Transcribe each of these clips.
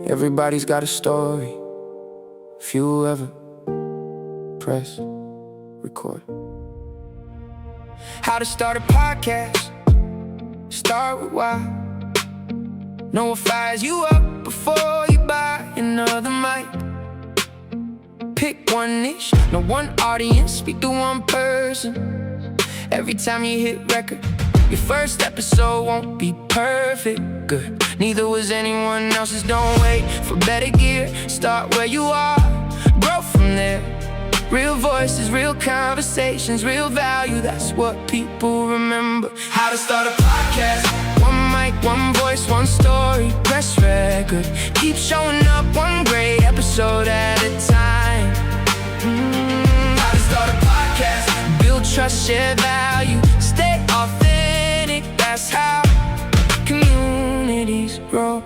Everybody's got a story. Few ever press record. How to start a podcast. Start with why. Know what fires you up before you buy another mic. Pick one niche, no one audience, speak to one person. Every time you hit record, your first episode won't be perfect, good. Neither was anyone else's. Don't wait for better gear. Start where you are, grow from there. Real voices, real conversations, real value. That's what people remember. How to start a podcast. One mic, one voice, one story. Press record. Keep showing up, one great episode at a time. How to start a podcast. Build trust, share value. Stay authentic. That's how communities grow.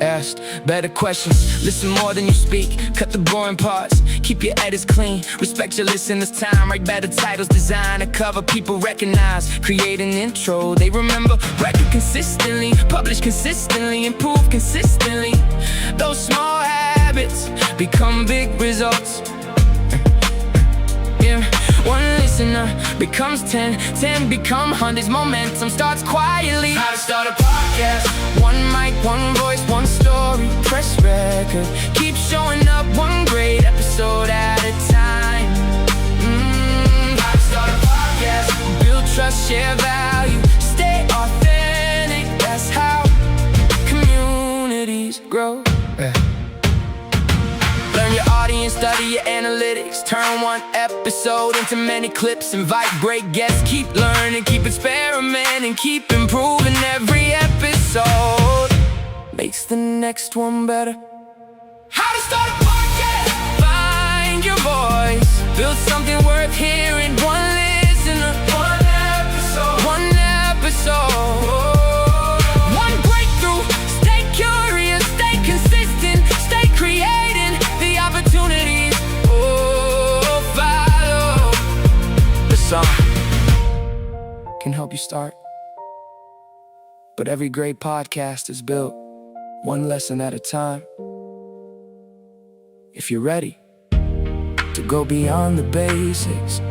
Ask better questions, listen more than you speak. Cut the boring parts, keep your edits clean. Respect your listeners' time, write better titles. Design a cover people recognize. Create an intro they remember. Record consistently, publish consistently, improve consistently. Those small habits become big results. Yeah. One listener becomes 10, 10 become hundreds. Momentum starts quietly. How to start a podcast. One mic, one voice, one story. Press record. Keep showing up, one great episode at a time. How to start a podcast. Build trust, share value. Stay authentic. That's how communities grow. Learn your audience, study your analytics. Turn one episode into many clips. Invite great guests. Keep learning, keep experimenting, keep improving. Every episode makes the next one better. How to start a podcast. Find your voice. Build something worth hearing. One listener, one episode. One episode. One breakthrough. Stay curious, stay consistent, stay creating. The opportunities, follow. The song can help you start, but every great podcast is built one lesson at a time. If you're ready to go beyond the basics,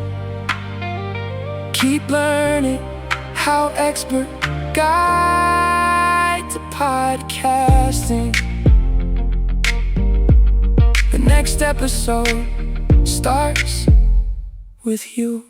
keep learning. HowExpert guide to podcasting. The next episode starts with you.